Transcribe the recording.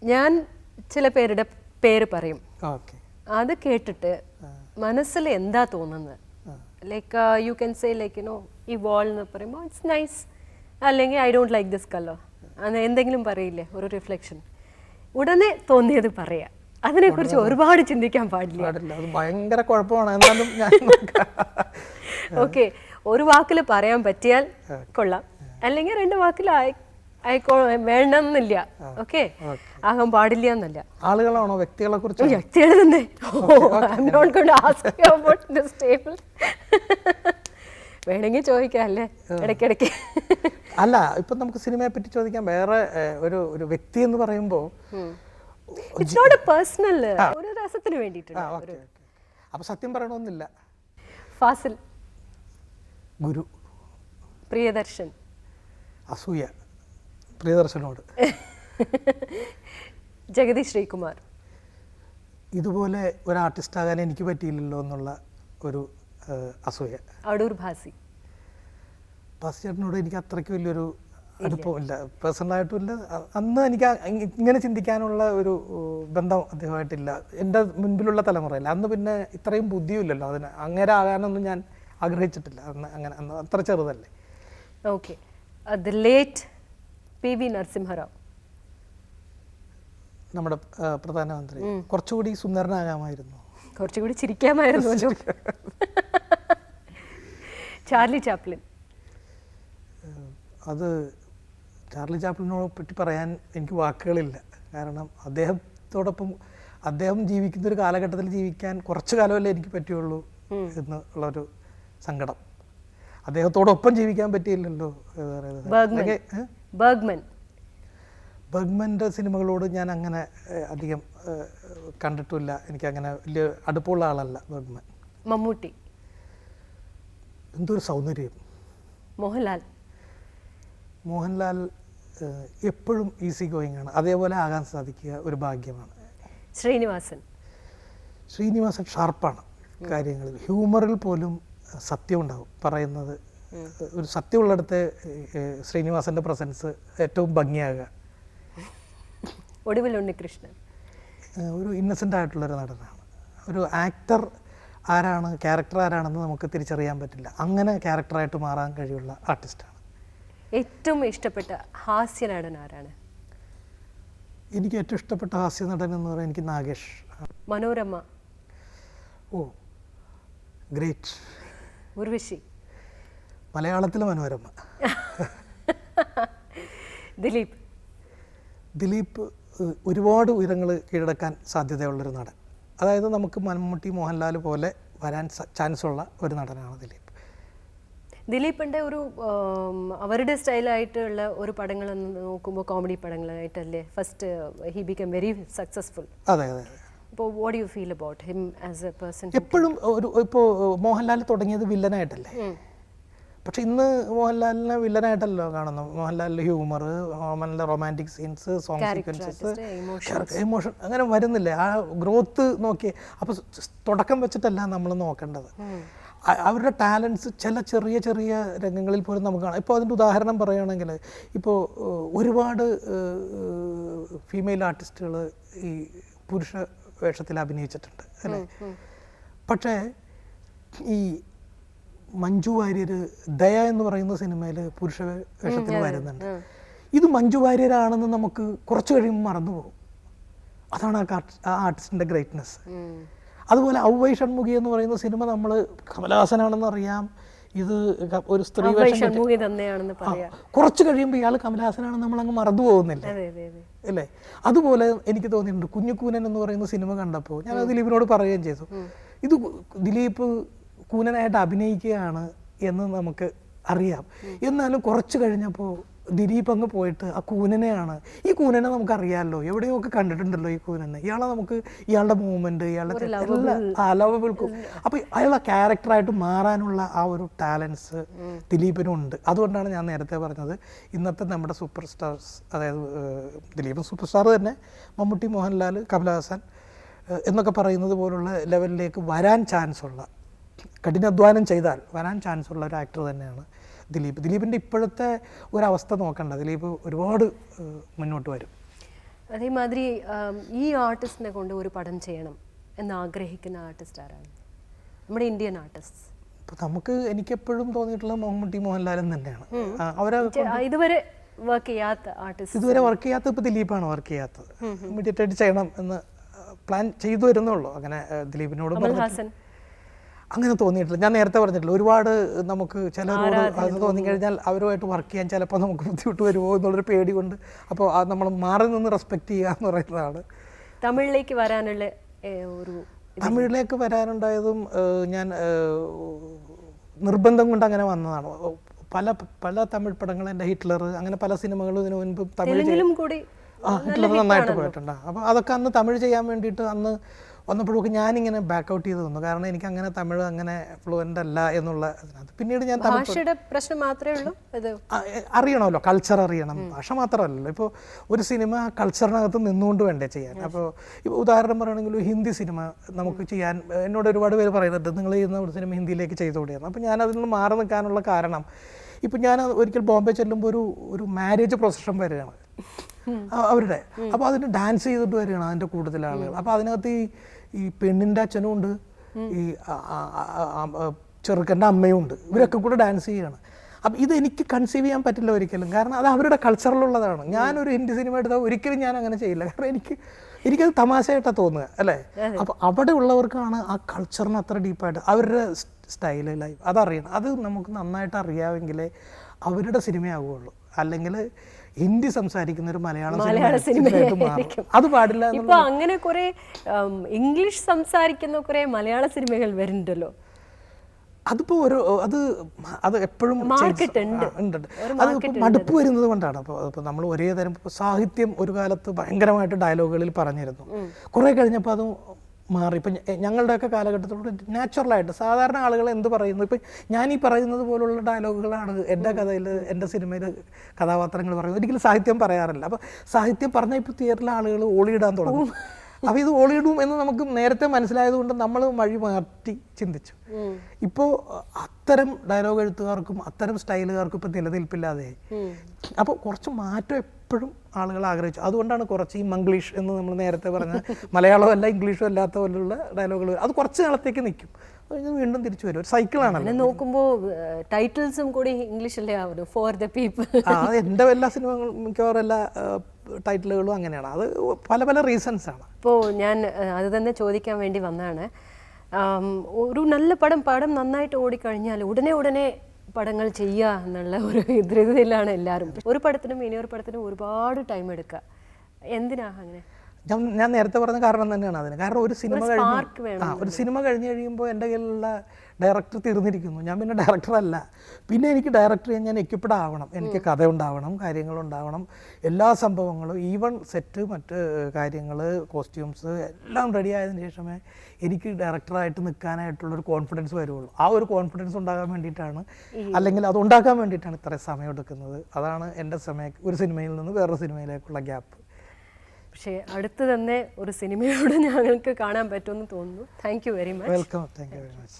ഞാൻ ചില പേരുടെ പേര് പറയും. ഓക്കെ. അത് കേട്ടിട്ട് മനസ്സിൽ എന്താ തോന്നുന്നത്, like you can say like ഈ വാൾ എന്ന് പറയുമ്പോൾ ഇറ്റ്സ് നൈസ്, അല്ലെങ്കിൽ I don't like this colour, അങ്ങനെ എന്തെങ്കിലും പറയില്ലേ ഒരു റിഫ്ലക്ഷൻ, ഉടനെ തോന്നിയത് പറയാം. അതിനെക്കുറിച്ച് ഒരുപാട് ചിന്തിക്കാൻ പാടില്ല. അത് ഭയങ്കര കുഴപ്പമാണ്. എന്നാലും ഞാൻ ഓക്കെ, ഒരു വാക്കിൽ പറയാൻ പറ്റിയാൽ കൊള്ളാം, അല്ലെങ്കിൽ 2 വാക്കിൽ വേണമെന്നില്ല. ഓക്കെ, ആകാൻ പാടില്ല എന്നല്ല. ആളുകളാണോ വ്യക്തികളെ കുറിച്ച്? വ്യക്തികൾ തന്നെ. വേണമെങ്കിൽ ചോദിക്കാം അല്ലേ ഇടയ്ക്കിടയ്ക്ക്. അല്ല, ഇപ്പൊ നമുക്ക് സിനിമയെ പറ്റി ചോദിക്കാം. വേറെ ഒരു വ്യക്തി എന്ന് പറയുമ്പോൾ പേഴ്സണൽ, ഒരു രസത്തിന് വേണ്ടിയിട്ടുണ്ട്. അപ്പൊ സത്യം പറയണമെന്നില്ല. ഫാസിൽ, ഗുരു, പ്രിയദർശൻ, അസൂയ പ്രിയദർശനോട്, ജഗതി ശ്രീകുമാർ. ഇതുപോലെ ഒരു ആർട്ടിസ്റ്റ് ആകാൻ എനിക്ക് പറ്റിയില്ലല്ലോ എന്നുള്ള ഒരു അസൂയ. അടൂർ ഭാസി. ഭാസി ചേട്ടനോട് എനിക്ക് അത്രയ്ക്ക് വലിയൊരു അടുപ്പമില്ല, പേഴ്സണലായിട്ടും ഇല്ല. അന്ന് എനിക്ക് ഇങ്ങനെ ചിന്തിക്കാനുള്ള ഒരു ബന്ധം അദ്ദേഹമായിട്ടില്ല, എൻ്റെ മുൻപിലുള്ള തലമുറയില്ല. അന്ന് പിന്നെ ഇത്രയും ബുദ്ധിയും ഇല്ലല്ലോ, അതിന് അങ്ങനെ ആകാനൊന്നും ഞാൻ ആഗ്രഹിച്ചിട്ടില്ല അന്ന്. അങ്ങനെ അന്ന് അത്ര ചെറുതല്ലേ. Okay, the late PV Narasimha Rao, നമ്മുടെ പ്രധാനമന്ത്രി. കുറച്ചുകൂടി സുന്ദരനാകാമായിരുന്നു, കുറച്ചുകൂടി ചിരിക്കാമായിരുന്നു. ചാർലി ചാപ്ലിൻ. അത് ചാർലി ചാപ്ലിനോട് പറ്റി പറയാൻ എനിക്ക് വാക്കുകളില്ല. കാരണം അദ്ദേഹത്തോടൊപ്പം അദ്ദേഹം ജീവിക്കുന്ന ഒരു കാലഘട്ടത്തിൽ ജീവിക്കാൻ കുറച്ചു കാലമല്ലേ എനിക്ക് പറ്റുള്ളൂ എന്നുള്ളൊരു സങ്കടം. അദ്ദേഹത്തോടൊപ്പം ജീവിക്കാൻ പറ്റിയില്ലല്ലോ. ബർഗ്മൻ്റെ സിനിമകളോട് ഞാൻ അങ്ങനെ അധികം കണ്ടിട്ടില്ല, എനിക്കങ്ങനെ വലിയ അടുപ്പമുള്ള ആളല്ല ബർഗ്മൻ. മമ്മൂട്ടി. എന്തൊരു സൗന്ദര്യം. മോഹൻലാൽ എപ്പോഴും ഈസി ഗോയിങ് ആണ്, അതേപോലെ ആകാൻ സാധിക്കുക ഒരു ഭാഗ്യമാണ്. ശ്രീനിവാസൻ ഷാർപ്പാണ് കാര്യങ്ങളിൽ, ഹ്യൂമറിൽ പോലും സത്യം ഉണ്ടാവും പറയുന്നത്. ഒരു സത്യമുള്ളിടത്ത് ശ്രീനിവാസന്റെ പ്രസൻസ് ഏറ്റവും ഭംഗിയാകുക. ഒടുവിൽ ഉണ്ണികൃഷ്ണൻ ഒരു ഇന്നസെൻ്റ് ആയിട്ടുള്ളൊരു നടനാണ്. ഒരു ആക്ടർ ആരാണ്, ക്യാരക്ടർ ആരാണെന്ന് നമുക്ക് തിരിച്ചറിയാൻ പറ്റില്ല. അങ്ങനെ ക്യാരക്ടറായിട്ട് മാറാൻ കഴിവുള്ള ആർട്ടിസ്റ്റാണ്. ഏറ്റവും ഇഷ്ടപ്പെട്ട ഹാസ്യ നടൻ ആരാണ്? എനിക്ക് ഏറ്റവും ഇഷ്ടപ്പെട്ട ഹാസ്യ നടൻ എന്ന് പറയാൻ എനിക്ക് നാഗേഷ്. മനോരമ. ഓ ഗ്രേറ്റ്. ഉർവശി. മലയാളത്തിലെ മനോരമ. ദിലീപ് ഒരുപാട് ഉയരങ്ങൾ കീഴടക്കാൻ സാധ്യതയുള്ളൊരു നടൻ. അതായത് നമുക്ക് മമ്മൂട്ടി, മോഹൻലാൽ പോലെ വരാൻ ചാൻസ് ഉള്ള ഒരു നടനാണ് ദിലീപ്. ദിലീപിൻ്റെ ഒരു അവരുടെ സ്റ്റൈലായിട്ടുള്ള ഒരു പടങ്ങൾ നോക്കുമ്പോൾ കോമഡി പടങ്ങളായിട്ടല്ലേ first he become very successful. അതെ അതെ. അപ്പോൾ what do you feel about him as a person? എപ്പോഴും ഇപ്പോൾ മോഹൻലാൽ തുടങ്ങിയത് വില്ലനായിട്ടല്ലേ, പക്ഷെ ഇന്ന് മോഹൻലാലിനെ വില്ലനായിട്ടല്ലോ കാണുന്നു. മോഹൻലാലിൻ്റെ ഹ്യൂമർ, മോഹൻലാലിൻ്റെ romantic scenes, song sequences, emotion അങ്ങനെ വരുന്നില്ലേ. ആ ഗ്രോത്ത് നോക്കി. അപ്പോൾ തുടക്കം വെച്ചിട്ടല്ല നമ്മൾ നോക്കേണ്ടത്. അവരുടെ ടാലൻസ് ചില ചെറിയ ചെറിയ രംഗങ്ങളിൽ പോലും നമുക്ക് കാണാം. ഇപ്പോൾ അതിൻ്റെ ഉദാഹരണം പറയുകയാണെങ്കിൽ, ഇപ്പോൾ ഒരുപാട് ഫീമെയിൽ ആർട്ടിസ്റ്റുകൾ ഈ പുരുഷ വേഷത്തിൽ അഭിനയിച്ചിട്ടുണ്ട് അല്ലേ. പക്ഷേ ഈ മഞ്ജു വാര്യർ ദയ എന്ന് പറയുന്ന സിനിമയിൽ പുരുഷ വേഷത്തിൽ വരുന്നുണ്ട്. ഇത് മഞ്ജു വാര്യരാണെന്ന് നമുക്ക് കുറച്ച് കഴിയുമ്പോൾ മറന്നുപോകും. അതാണ് ആ ആർട്ടിസ്റ്റിൻ്റെ ഗ്രേറ്റ്നെസ്. അതുപോലെ ഔവൈ ഷൺമുഖി എന്ന് പറയുന്ന സിനിമ നമ്മൾ കമലഹാസനാണെന്ന് അറിയാം, ഇത് ഒരു സ്ത്രീ വേഷം, കുറച്ച് കഴിയുമ്പോൾ ഇയാൾ കമലഹാസനാണെന്ന് നമ്മൾ അങ്ങ് മറന്നു പോകുന്നില്ല അല്ലേ. അതുപോലെ എനിക്ക് തോന്നിയിട്ടുണ്ട് കുഞ്ഞുകൂനൻ എന്ന് പറയുന്ന സിനിമ കണ്ടപ്പോൾ ഞാൻ ദിലീപിനോട് പറയുകയും ചെയ്തു, ഇത് ദിലീപ് കൂനനായിട്ട് അഭിനയിക്കുകയാണ് എന്ന് നമുക്ക് അറിയാം. എന്നാലും കുറച്ച് കഴിഞ്ഞപ്പോൾ ദിലീപ് അങ്ങ് പോയിട്ട് ആ കൂനനെയാണ്, ഈ കൂനനെ നമുക്കറിയാമല്ലോ, എവിടെയൊക്കെ കണ്ടിട്ടുണ്ടല്ലോ ഈ കൂനനെ, ഇയാളെ നമുക്ക് ഇയാളുടെ മൂവ്മെൻറ്റ്, ഇയാളുടെ ലവബിൾ, അപ്പോൾ അയാളുടെ ക്യാരക്ടറായിട്ട് മാറാനുള്ള ആ ഒരു ടാലൻസ് ദിലീപിനുണ്ട്. അതുകൊണ്ടാണ് ഞാൻ നേരത്തെ പറഞ്ഞത് ഇന്നത്തെ നമ്മുടെ സൂപ്പർ സ്റ്റാർസ്, അതായത് ദിലീപ് സൂപ്പർ സ്റ്റാർ തന്നെ, മമ്മൂട്ടി, മോഹൻലാൽ, കമലഹാസൻ എന്നൊക്കെ പറയുന്നത് പോലുള്ള ലെവലിലേക്ക് വരാൻ ചാൻസ് ഉള്ള, കഠിനാധ്വാനം ചെയ്താൽ വരാൻ ചാൻസ് ഉള്ള ഒരു ആക്ടർ തന്നെയാണ് ദിലീപ്. ദിലീപിൻ്റെ ഇപ്പോഴത്തെ ഒരവസ്ഥ നോക്കണ്ട, ദിലീപ് ഒരുപാട് മുന്നോട്ട് വരും. അതേമാതിരി ഈ ആർട്ടിസ്റ്റിനെ കൊണ്ട് ഒരു പടം ചെയ്യണം എന്ന് ആഗ്രഹിക്കുന്ന ആർട്ടിസ്റ്റ് ആരാണ്? നമ്മുടെ ഇന്ത്യൻ ആർട്ടിസ്റ്റ്. ഇപ്പോൾ നമുക്ക് എനിക്കെപ്പോഴും തോന്നിയിട്ടുള്ളത് മമ്മൂട്ടി മോഹൻലാലും തന്നെയാണ്. അവരെ ഇതുവരെ വർക്ക് ചെയ്യാത്ത ആർട്ടിസ്റ്റ്, ഇതുവരെ വർക്ക് ചെയ്യാത്ത ഇപ്പോൾ ദിലീപാണ് വർക്ക് ചെയ്യാത്തത്. ഇമ്മീഡിയറ്റ് ആയിട്ട് ചെയ്യണം എന്ന് പ്ലാൻ ചെയ്തു വരുന്നുള്ളൂ. അങ്ങനെ ദിലീപിനോട് അങ്ങനെ തോന്നിയിട്ടില്ല. ഞാൻ നേരത്തെ പറഞ്ഞിട്ടില്ല, ഒരുപാട് നമുക്ക് ചിലരോട് അത് തോന്നിക്കഴിഞ്ഞാൽ അവരുമായിട്ട് വർക്ക് ചെയ്യാൻ ചിലപ്പോൾ നമുക്ക് ബുദ്ധിമുട്ട് വരുമോ എന്നുള്ളൊരു പേടി കൊണ്ട് അപ്പോൾ അത് നമ്മൾ മാറി നിന്ന് റെസ്പെക്റ്റ് ചെയ്യുക എന്ന് പറയുന്നതാണ്. തമിഴിലേക്ക് വരാനുള്ള ഒരു തമിഴിലേക്ക് വരാനുണ്ടായതും ഞാൻ നിർബന്ധം കൊണ്ട് അങ്ങനെ വന്നതാണ്. പല പല തമിഴ് പടങ്ങൾ, എൻ്റെ ഹിറ്റ്ലർ, അങ്ങനെ പല സിനിമകളും ഇതിനു മുൻപ് തമിഴ് കൂടി ഹിറ്റ്ലർ നന്നായിട്ട് പോയിട്ടുണ്ട്. അപ്പോൾ അതൊക്കെ അന്ന് തമിഴ് ചെയ്യാൻ വേണ്ടിയിട്ട് അന്ന് വന്നപ്പോഴൊക്കെ ഞാനിങ്ങനെ ബാക്ക് ഔട്ട് ചെയ്ത് തന്നു. കാരണം എനിക്ക് അങ്ങനെ തമിഴ് അങ്ങനെ ഫ്ലുവൻ്റ് അല്ല എന്നുള്ള അതിനകത്ത്. പിന്നീട് ഞാൻ ഭാഷയുടെ പ്രശ്നം മാത്രമേ ഉള്ളൂ. അറിയണമല്ലോ, കൾച്ചർ അറിയണം, ഭാഷ മാത്രമല്ലല്ലോ. ഇപ്പോൾ ഒരു സിനിമ കൾച്ചറിനകത്ത് നിന്നുകൊണ്ട് വേണ്ടേ ചെയ്യാൻ. അപ്പോൾ ഉദാഹരണം പറയുകയാണെങ്കിൽ ഹിന്ദി സിനിമ നമുക്ക് ചെയ്യാൻ എന്നോട് ഒരുപാട് പേര് പറയുന്നുണ്ട്, നിങ്ങൾ ചെയ്യുന്ന ഒരു സിനിമ ഹിന്ദിയിലേക്ക് ചെയ്തുകൂടിയാണ്. അപ്പോൾ ഞാൻ അതിൽ നിന്ന് മാറി നിൽക്കാനുള്ള കാരണം, ഇപ്പം ഞാൻ ഒരിക്കൽ ബോംബെ ചെല്ലുമ്പോൾ ഒരു മാരേജ് പ്രൊസഷൻ വരികയാണ് അവരുടെ. അപ്പോൾ അതിന് ഡാൻസ് ചെയ്തിട്ട് വരികയാണ് അതിൻ്റെ കൂടുതൽ ആളുകൾ. അപ്പോൾ അതിനകത്ത് ഈ പെണ്ണിൻ്റെ അച്ഛനും ഉണ്ട്, ഈ ചെറുക്കൻ്റെ അമ്മയും ഉണ്ട്. ഇവരൊക്കെ കൂടെ ഡാൻസ് ചെയ്യുകയാണ്. അപ്പം ഇതെനിക്ക് കൺസീവ് ചെയ്യാൻ പറ്റില്ല ഒരിക്കലും. കാരണം അത് അവരുടെ കൾച്ചറിലുള്ളതാണ്. ഞാനൊരു ഹിന്ദി സിനിമ എടുത്താൽ ഒരിക്കലും ഞാൻ അങ്ങനെ ചെയ്യില്ല. കാരണം എനിക്കത് തമാശയായിട്ടാണ് തോന്നുക, അല്ലേ? അപ്പോൾ അവിടെ ഉള്ളവർക്കാണ് ആ കൾച്ചറിന് അത്ര ഡീപ്പായിട്ട് അവരുടെ സ്റ്റൈല്, ലൈഫ് അതറിയണം. അത് നമുക്ക് നന്നായിട്ട് അറിയാമെങ്കിലേ അവരുടെ സിനിമയാവുകയുള്ളൂ. അല്ലെങ്കിൽ ഹിന്ദി സംസാരിക്കുന്ന ഒരു മലയാള സിനിമയായിട്ട് മാറും. അത് പാടില്ല. ഇപ്പൊ അങ്ങനെ കുറെ ഇംഗ്ലീഷ് സംസാരിക്കുന്ന കുറെ മലയാള സിനിമകൾ വരുന്നുണ്ടല്ലോ. അതിപ്പോ അത് എപ്പോഴും ഉണ്ട്. അത് മടുപ്പ് വരുന്നത് കൊണ്ടാണ്. അപ്പോൾ നമ്മൾ ഒരേ തരം സാഹിത്യം ഒരു കാലത്ത് ഭയങ്കരമായിട്ട് ഡയലോഗുകളിൽ പറഞ്ഞിരുന്നു. കുറെ കഴിഞ്ഞപ്പോൾ അത് മാറി. ഇപ്പം ഞങ്ങളുടെയൊക്കെ കാലഘട്ടത്തിലൂടെ നാച്ചുറലായിട്ട് സാധാരണ ആളുകൾ എന്ത് പറയുന്നു, ഇപ്പം ഞാൻ ഈ പറയുന്നത് പോലുള്ള ഡയലോഗുകളാണ് എൻ്റെ കഥയിൽ, എൻ്റെ സിനിമയിൽ കഥാപാത്രങ്ങൾ പറയുന്നത്. ഒരിക്കലും സാഹിത്യം പറയാറില്ല. അപ്പോൾ സാഹിത്യം പറഞ്ഞാൽ ഇപ്പോൾ തിയേറ്ററിലെ ആളുകൾ ഓളിയിടാൻ തുടങ്ങും. അപ്പോൾ ഇത് ഓളിയിടും എന്ന് നമുക്ക് നേരത്തെ മനസ്സിലായതുകൊണ്ട് നമ്മൾ വഴി മാറ്റി ചിന്തിച്ചു. ഇപ്പോൾ അത്തരം ഡയലോഗ് എഴുത്തുകാർക്കും അത്തരം സ്റ്റൈലുകാർക്കും ഇപ്പം നിലനിൽപ്പില്ലാതെ. അപ്പോൾ കുറച്ച് മാറ്റം എപ്പോഴും ആളുകൾ ആഗ്രഹിച്ചു. അതുകൊണ്ടാണ് കുറച്ച് ഈ മംഗ്ലീഷ് എന്ന് നമ്മൾ നേരത്തെ പറഞ്ഞ മലയാളവും അല്ല ഇംഗ്ലീഷും അല്ലാത്ത പോലുള്ള ഡയലോഗുകൾ അത് കുറച്ച് നാളത്തേക്ക് നിൽക്കും, വീണ്ടും തിരിച്ചു വരും. ഒരു സൈക്കിളാണ്. നോക്കുമ്പോൾ ടൈറ്റിൽസും കൂടി ഇംഗ്ലീഷല്ലേ ആവുന്നു, ഫോർ ദ പീപ്പിൾ. അത് എൻ്റെ എല്ലാ സിനിമകളും മിക്കവാറും എല്ലാ ടൈറ്റിലുകളും അങ്ങനെയാണ്. അത് പല പല റീസൺസ് ആണ്. ഇപ്പോൾ ഞാൻ അത് തന്നെ ചോദിക്കാൻ വേണ്ടി വന്നതാണ്. ഒരു നല്ല പടം നന്നായിട്ട് ഓടിക്കഴിഞ്ഞാൽ ഉടനെ പടങ്ങൾ ചെയ്യുക എന്നുള്ള ഒരു ധൃതിയിലാണ് എല്ലാവരും. ഒരു പടത്തിനും ഇനി ഒരു പടത്തിനും ഒരുപാട് ടൈം എടുക്കുക. എന്തിനാ അങ്ങനെ? ഞാൻ നേരത്തെ പറഞ്ഞ കാരണം തന്നെയാണ് അതിന്. കാരണം ഒരു സിനിമ കഴിഞ്ഞ് കഴിയുമ്പോൾ എൻ്റെ കയ്യിലുള്ള ഡയറക്ടർ തീർന്നിരിക്കുന്നു. ഞാൻ പിന്നെ ഡയറക്ടറല്ല. പിന്നെ എനിക്ക് ഡയറക്ടർ ചെയ്യാൻ ഞാൻ എക്യുപ്ഡ് ആവണം. എനിക്ക് കഥ ഉണ്ടാവണം, കാര്യങ്ങളുണ്ടാവണം, എല്ലാ സംഭവങ്ങളും, ഈവൻ സെറ്റ്, മറ്റ് കാര്യങ്ങൾ, കോസ്റ്റ്യൂംസ് എല്ലാം റെഡി ആയതിനു ശേഷമേ എനിക്ക് ഡയറക്ടറായിട്ട് നിൽക്കാനായിട്ടുള്ളൊരു കോൺഫിഡൻസ് വരുള്ളൂ. ആ ഒരു കോൺഫിഡൻസ് ഉണ്ടാകാൻ വേണ്ടിയിട്ടാണ്, അല്ലെങ്കിൽ അത് ഉണ്ടാക്കാൻ വേണ്ടിയിട്ടാണ് ഇത്രയും സമയം എടുക്കുന്നത്. അതാണ് എൻ്റെ ഒരു സിനിമയിൽ നിന്ന് വേറൊരു സിനിമയിലേക്കുള്ള ഗ്യാപ്പ്. പക്ഷേ അടുത്ത് തന്നെ ഒരു സിനിമയോട് ഞങ്ങൾക്ക് കാണാൻ പറ്റുമെന്ന് തോന്നുന്നു. Thank you very much. Welcome. Thank you very much.